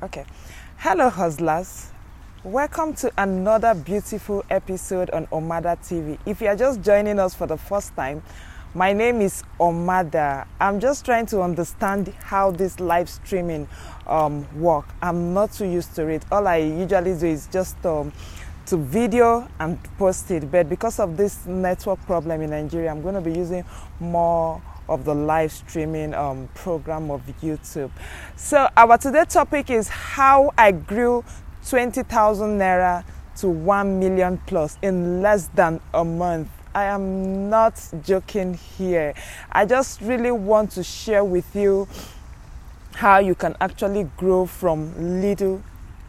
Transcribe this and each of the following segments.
Okay. Hello, hustlers. Welcome to another beautiful episode on Omada TV. If you are just joining us for the first time, my name is Omada. I'm just trying to understand how this live streaming work. I'm not too used to it. All I usually do is just to video and post it. But because of this network problem in Nigeria, I'm going to be using more of the live streaming program of YouTube. So our today's topic is how I grew 20,000 naira to 1 million plus in less than a month. I am not joking here. I just really want to share with you how you can actually grow from little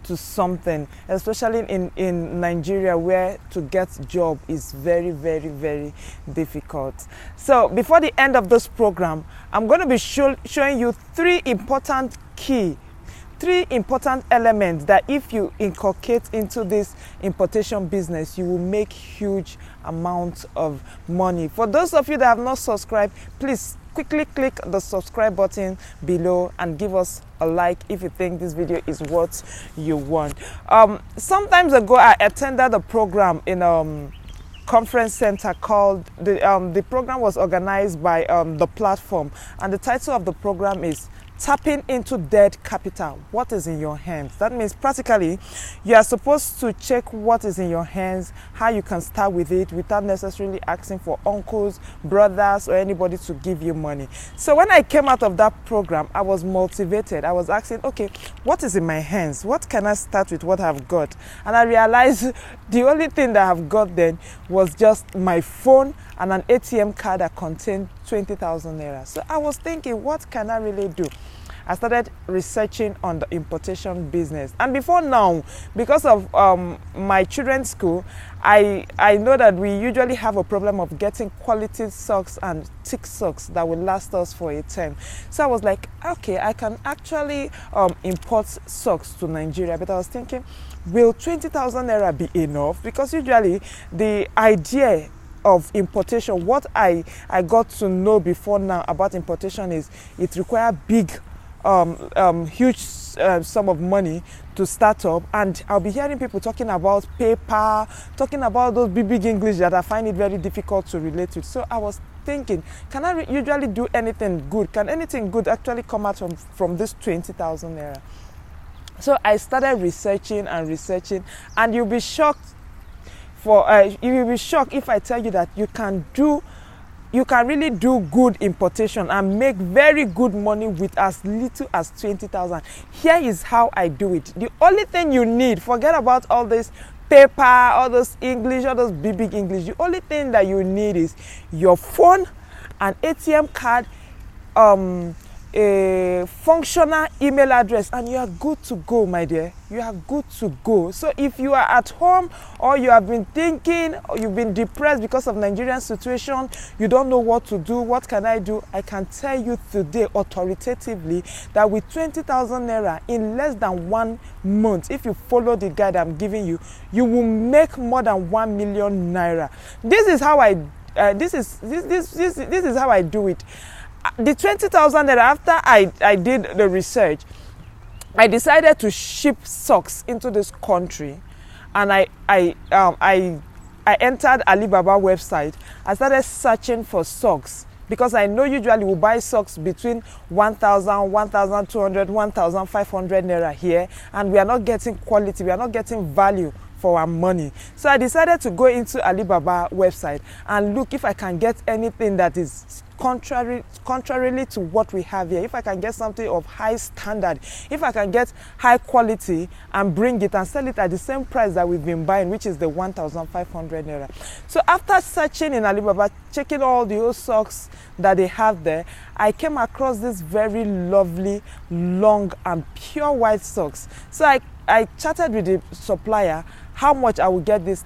to something, especially in Nigeria, where to get job is very, very, very difficult. So before the end of this program, I'm going to be showing you three important elements that if you inculcate into this importation business, you will make huge amounts of money. For those of you that have not subscribed, please quickly click the subscribe button below and give us a like if you think this video is what you want. Sometimes ago, I attended a program in conference center called the program was organized by the platform, and the title of the program is Tapping into Dead Capital. What is in your hands? That means practically you are supposed to check what is in your hands, how you can start with it without necessarily asking for uncles, brothers, or anybody to give you money. So when I came out of that program, I was motivated. I was asking, okay, what is in my hands? What can I start with what I've got? And I realized the only thing that I've got then was just my phone and an ATM card that contained 20,000 naira. So I was thinking, what can I really do? I started researching on the importation business. And before now, because of my children's school, I know that we usually have a problem of getting quality socks and thick socks that will last us for a term. So I was like, okay, I can actually import socks to Nigeria. But I was thinking, will 20,000 naira be enough? Because usually the idea of importation, what I got to know before now about importation is it requires big huge sum of money to start up, and I'll be hearing people talking about paper, talking about those big English that I find it very difficult to relate to. So I was thinking, can I usually do anything good? Can anything good actually come out from this 20,000 naira? So I started researching, and you'll be shocked you will be shocked if I tell you that you can really do good importation and make very good money with as little as 20,000. Here is how I do it. The only thing you need, forget about all this paper, all those English, all those big English. The only thing that you need is your phone, an ATM card, a functional email address, and you are good to go, my dear. You are good to go. So if you are at home, or you have been thinking, or you've been depressed because of Nigerian situation, you don't know what to do, what can I do? I can tell you today authoritatively that with 20,000 naira in less than 1 month, if you follow the guide I'm giving you, you will make more than 1 million naira. This is how this is how I do it. The 20,000 naira, after I did the research, I decided to ship socks into this country, and I entered Alibaba website. I started searching for socks because I know usually we buy socks between 1,000, 1,200, 1,500 naira here, and we are not getting quality, we are not getting value for our money. So I decided to go into Alibaba website and look if I can get anything that is contrarily to what we have here. If I can get something of high standard, if I can get high quality and bring it and sell it at the same price that we've been buying, which is the 1,500 naira. So after searching in Alibaba, checking all the old socks that they have there, I came across this very lovely, long and pure white socks. So I chatted with the supplier how much I would get these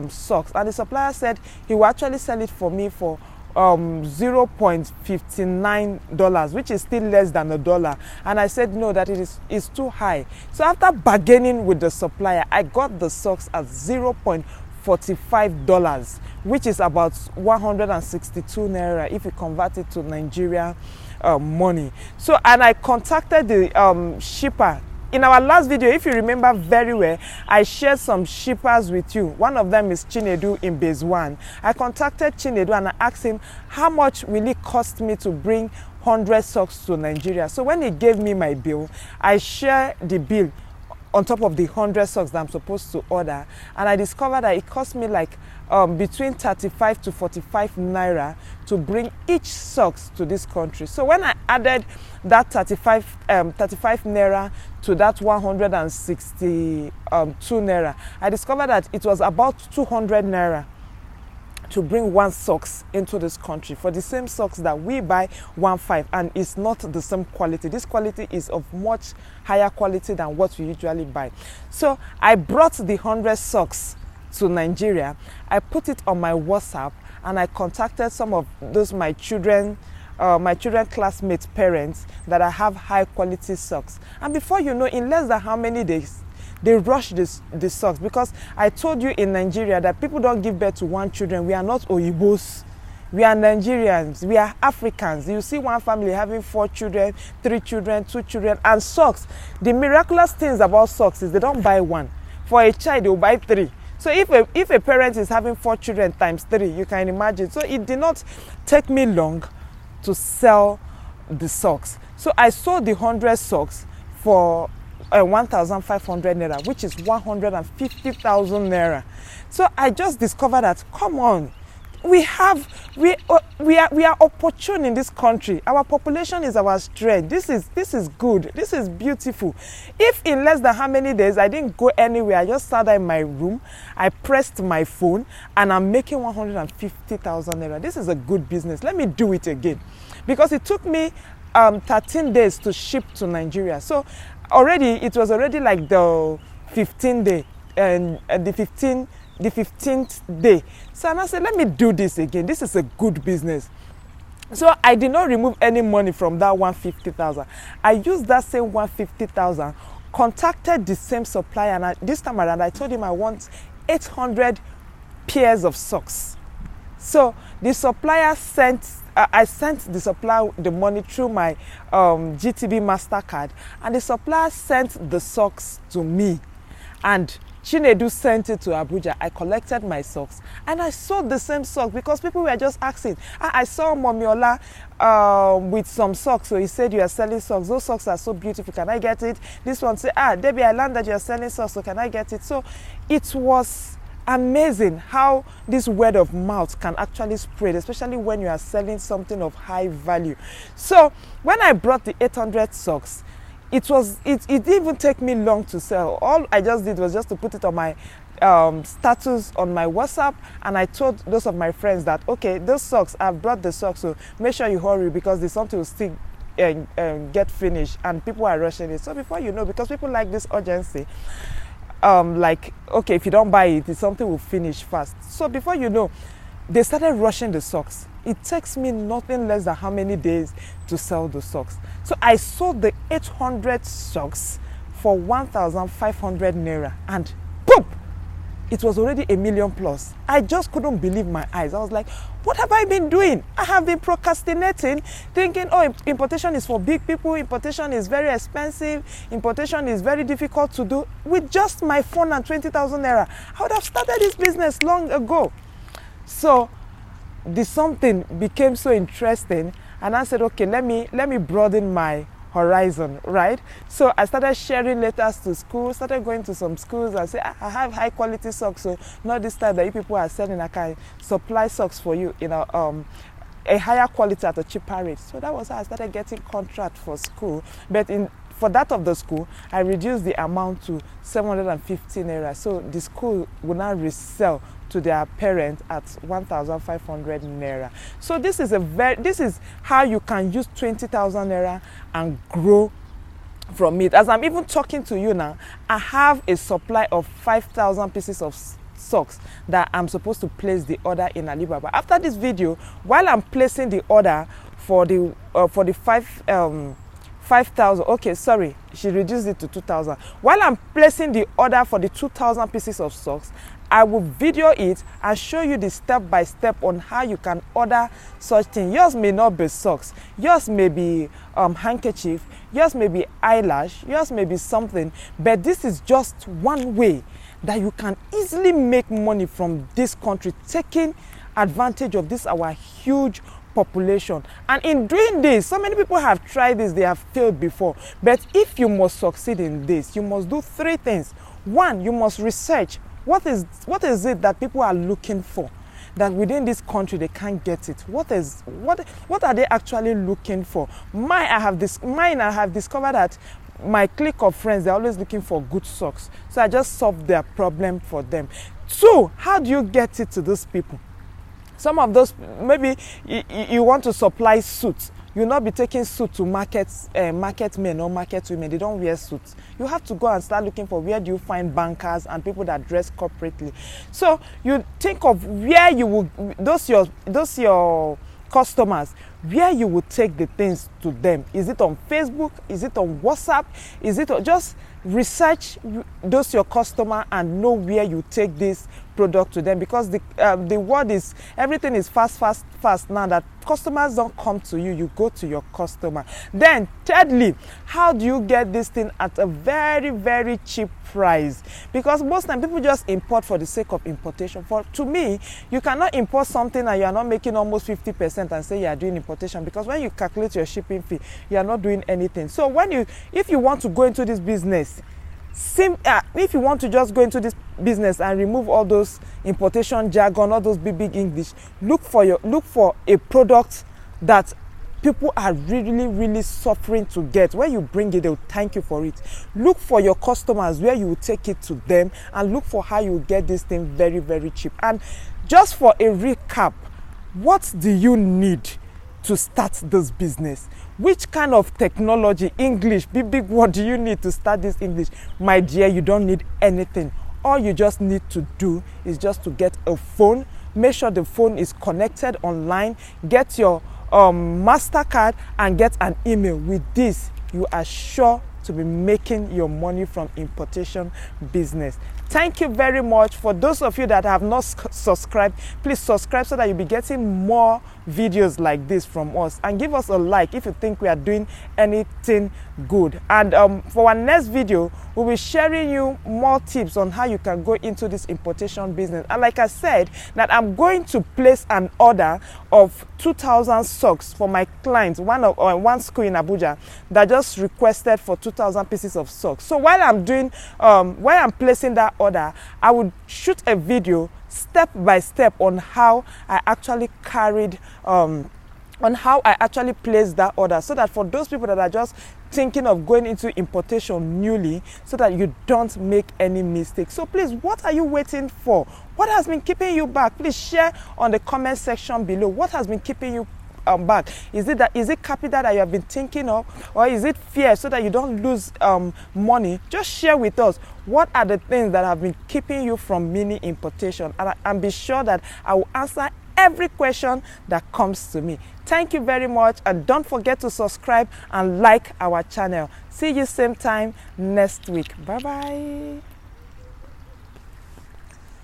socks, and the supplier said he will actually sell it for me for $0.59, which is still less than $1. And I said no, that is too high. So after bargaining with the supplier, I got the socks at $0.45, which is about 162 naira if you convert it to Nigeria money. So, and I contacted the shipper in our last video, if you remember very well, I shared some shippers with you. One of them is Chinedu in base 1. I contacted Chinedu and I asked him how much will it cost me to bring 100 socks to Nigeria. So when he gave me my bill, I shared the bill on top of the 100 socks that I'm supposed to order, and I discovered that it cost me like between 35 to 45 naira to bring each socks to this country. So when I added that 35 naira to that 162 naira, I discovered that it was about 200 naira to bring one socks into this country for the same socks that we buy 1.5, and it's not the same quality. This quality is of much higher quality than what we usually buy. So I brought the 100 socks to Nigeria. I put it on my WhatsApp and I contacted some of those my children classmates' parents that I have high quality socks. And before you know, in less than how many days, they rush the socks, because I told you in Nigeria that people don't give birth to one children. We are not Oyibos. We are Nigerians. We are Africans. You see one family having 4 children, 3 children, 2 children, and socks. The miraculous things about socks is they don't buy one. For a child, they will buy 3. So if a parent is having 4 children times 3, you can imagine. So it did not take me long to sell the socks. So I sold the 100 socks for 1,500 naira, which is 150,000 naira. So I just discovered that, come on, we are opportune in this country. Our population is our strength. This is good. This is beautiful. If in less than how many days I didn't go anywhere, I just sat there in my room, I pressed my phone, and I'm making 150,000 naira. This is a good business. Let me do it again, because it took me 13 days to ship to Nigeria. So it was already like the 15th day, and the 15th day. So I said, let me do this again. This is a good business. So I did not remove any money from that 150,000. I used that same 150,000, contacted the same supplier, and this time around I told him I want 800 pairs of socks. So the supplier I sent the supplier the money through my GTB MasterCard, and the supplier sent the socks to me, and Chinedu sent it to Abuja. I collected my socks and I sold the same socks, because people were just asking. I saw Momiola with some socks, so he said, you are selling socks. Those socks are so beautiful. Can I get it? This one said, Debbie, I learned that you are selling socks, so can I get it? So it was amazing how this word of mouth can actually spread, especially when you are selling something of high value. So when I brought the 800 socks, it didn't even take me long to sell. All I just did was just to put it on my status on my WhatsApp, and I told those of my friends that, okay, those socks, I've brought the socks, so make sure you hurry, because the something will still get finished and people are rushing it. So before you know, because people like this urgency, like, okay, if you don't buy it, something will finish fast. So before you know, they started rushing the socks. It takes me nothing less than how many days to sell the socks. So I sold the 800 socks for 1,500 naira, and boom, it was already 1 million plus. I just couldn't believe my eyes. I was like, what have I been doing? I have been procrastinating, thinking, oh, importation is for big people, importation is very expensive, importation is very difficult to do. With just my phone and 20,000 naira, I would have started this business long ago. So the something became so interesting, and I said, okay, let me broaden my horizon, right? So I started sharing letters to school, started going to some schools and say, I have high quality socks, so not this time that you people are selling, I can supply socks for you in a higher quality at a cheaper rate. So that was how I started getting contract for school. But for that of the school, I reduced the amount to 750 naira. So the school will now resell to their parents at 1,500 naira. So this is how you can use 20,000 naira and grow from it. As I'm even talking to you now, I have a supply of 5,000 pieces of socks that I'm supposed to place the order in Alibaba. After this video, while I'm placing the order for the 5,000, okay, sorry, she reduced it to 2,000. While I'm placing the order for the 2,000 pieces of socks, I will video it and show you the step by step on how you can order such thing. Yours may not be socks, yours may be handkerchief, yours may be eyelash, yours may be something, but this is just one way that you can easily make money from this country, taking advantage of this our huge population. And in doing this, so many people have tried this, they have failed before, but if you must succeed in this, you must do three things. One, you must research what is it that people are looking for, that within this country they can't get it. What are they actually looking for? Mine, I have discovered that my clique of friends, they're always looking for good socks, so I just solved their problem for them. Two, how do you get it to those people? Some of those, maybe you want to supply suits. You'll not be taking suit to market men or market women. They don't wear suits. You have to go and start looking for where do you find bankers and people that dress corporately. So you think of where you will, those your customers, where you would take the things to them. Is it on Facebook? Is it on WhatsApp? Is it just research those your customer and know where you take this product to them, because the world is, everything is fast now, that customers don't come to you, you go to your customer. Then thirdly, how do you get this thing at a very, very cheap price? Because most time people just import for the sake of importation. To me, you cannot import something and you are not making almost 50% and say you are doing importation, because when you calculate your shipping fee, you are not doing anything. So if you want to go into this business, if you want to just go into this business and remove all those importation jargon, all those big English, look for a product that people are really suffering to get. When you bring it, they will thank you for it. Look for your customers, where you will take it to them, and look for how you will get this thing very, very cheap. And just for a recap, what do you need to start this business? Which kind of technology, English, big word do you need to start this English? My dear, you don't need anything. All you just need to do is just to get a phone, make sure the phone is connected online, get your MasterCard and get an email. With this, you are sure to be making your money from importation business. Thank you very much. For those of you that have not subscribed, please subscribe so that you'll be getting more videos like this from us, and give us a like if you think we are doing anything good. And for our next video, we'll be sharing you more tips on how you can go into this importation business. And like I said, that I'm going to place an order of 2,000 socks for my clients, one school in Abuja that just requested for 2,000 pieces of socks. So while I'm placing that order, I would shoot a video step by step on how I actually placed that order, so that for those people that are just thinking of going into importation newly, so that you don't make any mistakes. So please, what are you waiting for? What has been keeping you back? Please share on the comment section below. What has been keeping you back? Is it capital that you have been thinking of, or is it fear so that you don't lose money? Just share with us what are the things that have been keeping you from mini importation, and be sure that I will answer every question that comes to me. Thank you very much, and don't forget to subscribe and like our channel. See you same time next week. Bye bye.